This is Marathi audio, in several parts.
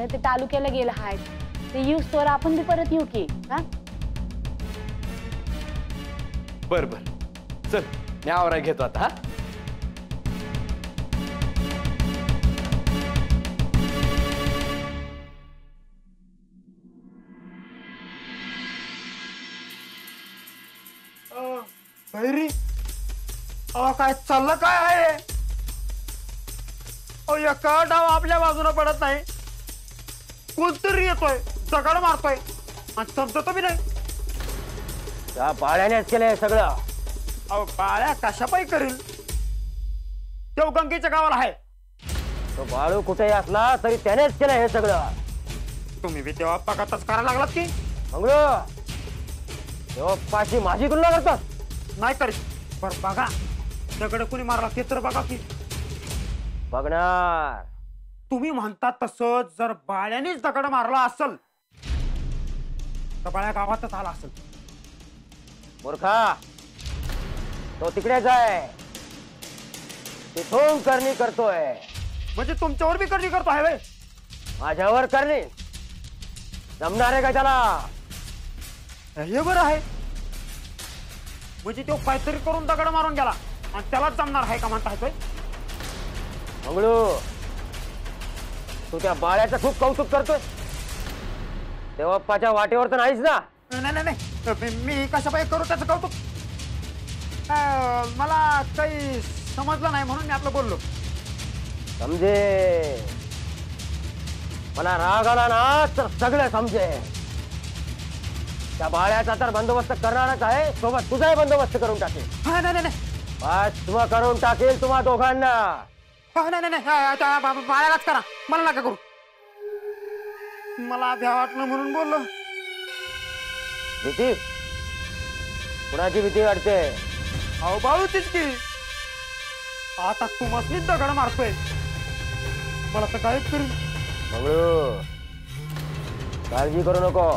ते तालुक्याला गेलं हाय ते येऊस तर आपण बी परत येऊ की हा. बर बर चल मी आवरा घेतो आता. हा रे काय चाललं काय आहे. एका डाव आपल्या बाजूला पडत नाही कोणतरी येतोय दगड मारतोय आणि समजतो बी नाही. त्या बाळ्यानेच केलंय सगळं. अहो बाळ्या कशापाई करील तो गंगेच्या गावाला आहे. तो बाळू कुठेही असला तरी त्यानेच केलं हे सगळं. तुम्ही बी तेव्हा पगातच करायला लागलात की मंगळू तेव्हा पाशी माझी तुलना करतात. नाही करीत बर बघा दगड कुणी मारला ते तर बघा की. बघणार. तुम्ही म्हणता तसं जर बाळ्यानेच दगड मारला असेल तर बाळ्या गावातच आला असेल. मूर्खा तो तिकडेच आहे तिथून करणी करतोय. म्हणजे तुमच्यावर बी करणी करतो आहे. माझ्यावर करणी जमणार आहे का त्याला. हे बरं आहे म्हणजे तो काहीतरी करून दगड मारून गेला आणि त्यालाच जमणार आहे का म्हणता येतोय. मंगळू तू त्या बाळ्याचं खूप कौतुक करतोय. देवप्पाच्या वाटेवर तर नाहीच ना. नाही नाही मी कशा पाहिजे करू त्याचं कौतुक. मला काही समजलं नाही म्हणून मी आपलं बोललो. समजे मला राग आला ना तर सगळं समजे. त्या बाळ्याचा तर बंदोबस्त करणारच आहे सोबत तुझाही बंदोबस्त करून टाकेल. नाही नाही भस्म करून टाकेल तुम्हा दोघांना. नाही नाही बाळ्यालाच करा मला नका करू. मला भ्या वाटलं म्हणून बोललो. भीती कुणाची भीती वाटते. अहो बाळूचीच की. आता तू मसनीच दगड मारतोय मला तर काहीच करीन. मंगळू काळजी करू नको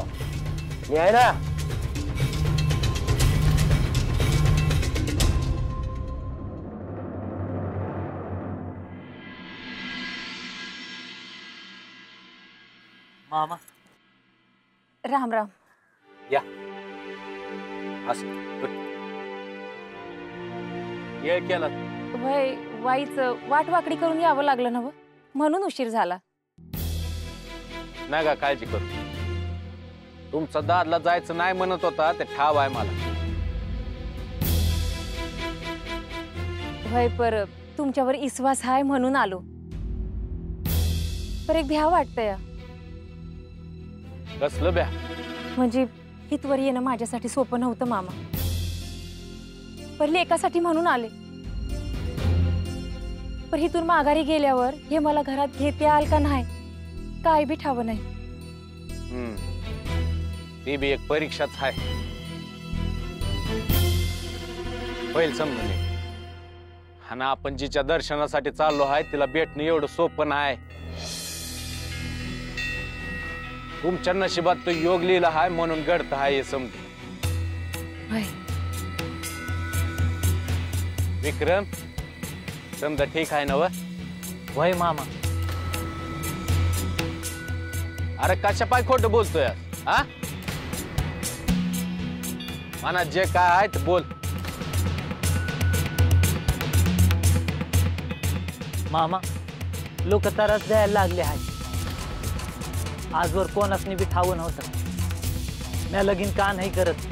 मी आहे ना. मामा राम राम. या असं ये केला. वय वाईचं वाट वाकडी करून यावं लागलं ना व म्हणून उशीर झाला. नाही का काळजी करू. तुमचा दादला जायचं नाही म्हणत होता ते ठाव आहे मला. वय पर तुमच्यावर विश्वास आहे म्हणून आलो. पर एक भ्या वाटतंय. कसलं ब्या. म्हणजे हितवर येणं माझ्यासाठी सोपं नव्हतं मामा. पर लेकासाठी म्हणून आले. पर हितून माघारी गेल्यावर हे मला घरात घेते आल का नाही काय बी ठाव नाही. ती बी एक परीक्षाच आहे. पहिल समजून घे. आणि आपण जिच्या दर्शनासाठी चाललो आहे तिला भेटणं एवढं सोपं नाही. तुमच्या नशिबात तो योग लिहिला आहे म्हणून घडत आहे हे समज. विक्रम समजा ठीक आहे ना व. वय मामा. अरे कशा पाय खोटं बोलतोय हा. मनात जे काय आहे ते बोल. मामा लोक तरच द्यायला लागले आहेत. आजवर कोणासनी बी ठाव नव्हतं मी लगीन का नाही करत.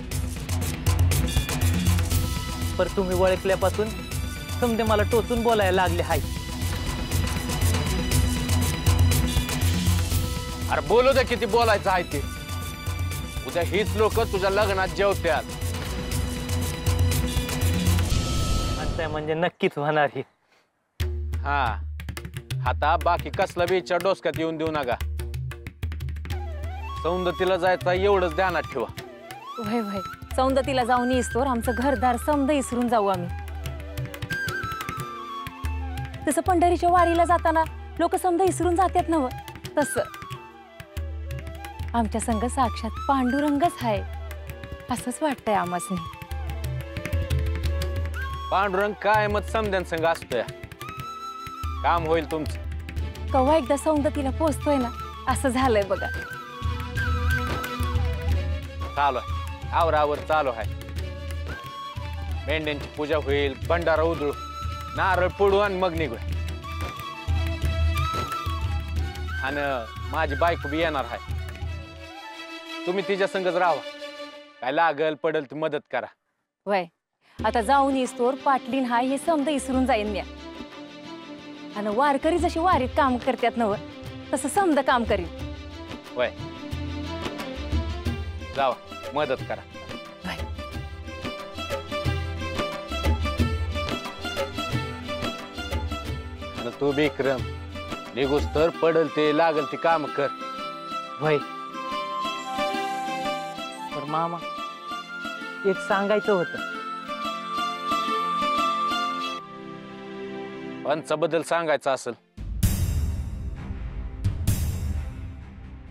पर तुम्ही ओळखल्यापासून समजे मला टोचून बोलायला लागले आहेत. अरे बोलू दे किती बोलायचं आहे ते. उद्या हीच लोक तुझ्या लग्नात जेवत्यात. म्हणताय म्हणजे नक्कीच होणार ही. हा आता बाकी कसला बी विचार डोसक्यात येऊन देऊ नका. सौंदतीला जायचं एवढंच ध्यानात ठेवा. वय वय सौंदतीला जाऊन येईस्तोवर आमचं घरदार समद इसरून जाऊ आम्ही. तसं पंढरीच्या वारीला जाताना लोक समद इसरून जातात नव तसं आमच्या संग साक्षात पांडुरंगच आहे असंच वाटतंय आम्हासनी. पांडुरंग काय मत समद्यान संग असतोय. काम होईल तुमचं. कवा एकदा सौंदतीला पोचतोय ना असं झालंय बघा. चालू आहे आवरावर चालू आहे. मेंढ्यांची पूजा होईल, भंडारा उधळू, नारळ पुडू आणि मग निघूया. आणि माझी बायको बी येणार आहे. तुम्ही तिच्या संगच राहा. काय लागल पडल ती मदत करा. वय आता जाऊन येस्तोर पाटलीन हाय हे समज इसरून जाईन म्या. आणि वारकरी जशी वारीत काम करतात नव तसं समज काम करीन. वय जावा मदत करा. आणि तू विक्रम निघूस तर पडल ते लागल ते काम कर. वय पर मामा एक सांगायचं होतं. पंचाबद्दल सांगायचं असेल.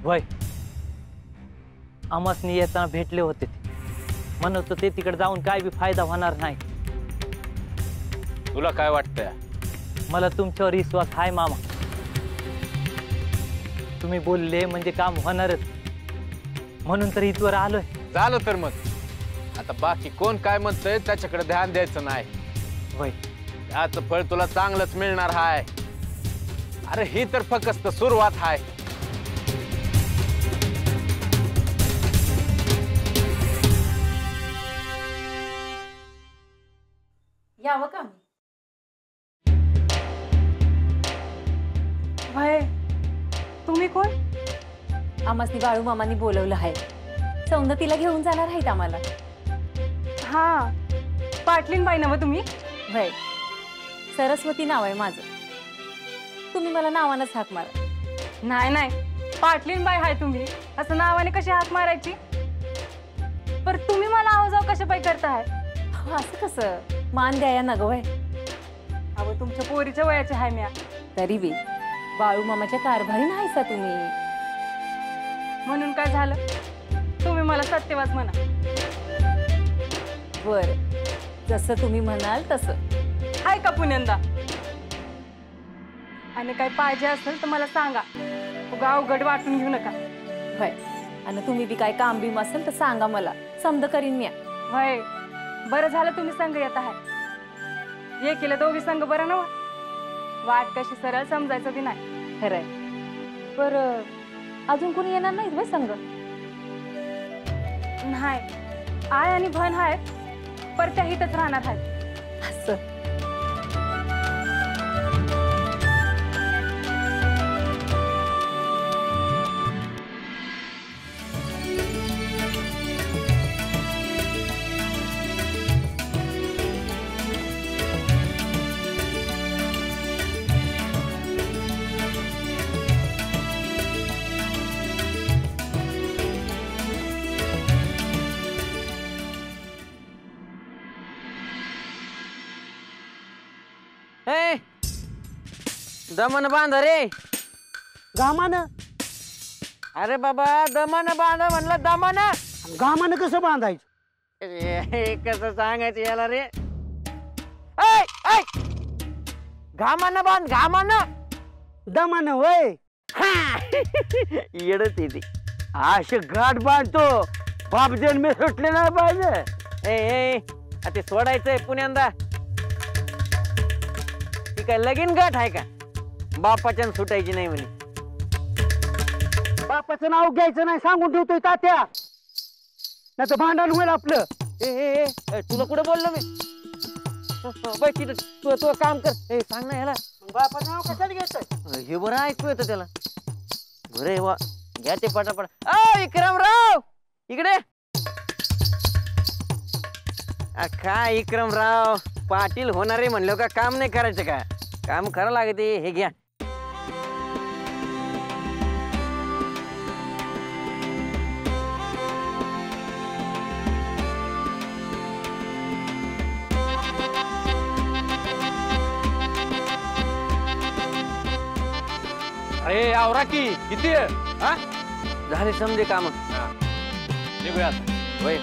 वय आमसनी येताना भेटले होते ते. म्हणत होते तिकडे जाऊन काय बी फायदा होणार नाही. तुला काय वाटतंय? मला तुमच्यावर विश्वास आहे मामा. तुम्ही बोलले म्हणजे काम होणारच म्हणून तर इथवर आलोय. झालं तर मग आता बाकी कोण काय म्हणतंय त्याच्याकडे ध्यान द्यायचं नाही. वय याचं फळ तुला चांगलंच मिळणार हाय. अरे ही तर फक्त सुरुवात हाय. यावं का मी? भाई तुम्ही कोण? आम्हासनी बाळू मामांनी बोलवलं आहे. सौंदतीला घेऊन जाणार आहेत आम्हाला. हा पाटलीन बाई नव तुम्ही? वय सरस्वती नाव आहे माझं. तुम्ही मला नावानंच हाक मारा. नाही नाही पाटलीन बाई हाय तुम्ही असं नावाने कशी हाक मारायची? पर तुम्ही मला आवाजाव कशा पाय करताय? असं कसं मान द्याया ना ग वय. अहो तुमच्या पोरीच्या वयाचे हाय म्या. तरी बी बाळू मामाच्या कारभारी नाहीसा तुम्ही. म्हणून काय झालं? तुम्ही मला सत्यवाद म्हणा. बर जसं तुम्ही म्हणाल तसं. हाय का पुण्यांदा? आणि काय पाहिजे असेल तर मला सांगा. गाव गड वाटून घेऊ नका. वय आणि तुम्ही बी काय काम बीम असेल तर सांगा मला. समज करीन म्या. वय बरं झालं तुम्ही संघ येत आहे. ये केलं दोघी संघ बरं नव. वाट कशी सरळ समजायचं बी नाही. खरंय. बर अजून कोणी येणार नाहीत वय संग? नाही आय आणि बहन आहेत पर त्या इथंच राहणार आहेत. असं दमन बांधा रे. गामान अरे बाबा दमन बांधा म्हणलं. दमन गामान कसं बांधायचं? कसं सांगायचं याला रे? ऐ ऐ घामान बांध. घामान दमान वय येडत येते. असे गाठ बांधतो बाप जन्मे सुटले नाही पाहिजे. ए ते सोडायचंय पुण्यांदा. ती काय लगीन गाठ आहे का? बापाच्या सुटायची नाही म्हणे. बापाचं नाव घ्यायचं नाही सांगून ठेवतोय तात्या. नाही तर भांडण होईल आपलं. ए तुला कुठं बोललो मी? बघ तिथं तू काम कर. ए सांग ना ह्याला बापाचं नाव कशाला घ्यायचं? हे बरं ऐकू येतं त्याला. बरं वा घ्या ते पटापट. विक्रमराव इकडे. काय विक्रमराव पाटील होणारे म्हणलं का काम नाही करायचं का? काम करावं लागते. हे घ्या. अरे आवरा की किती आहे? हा झाले समजे काम. निघूया. वय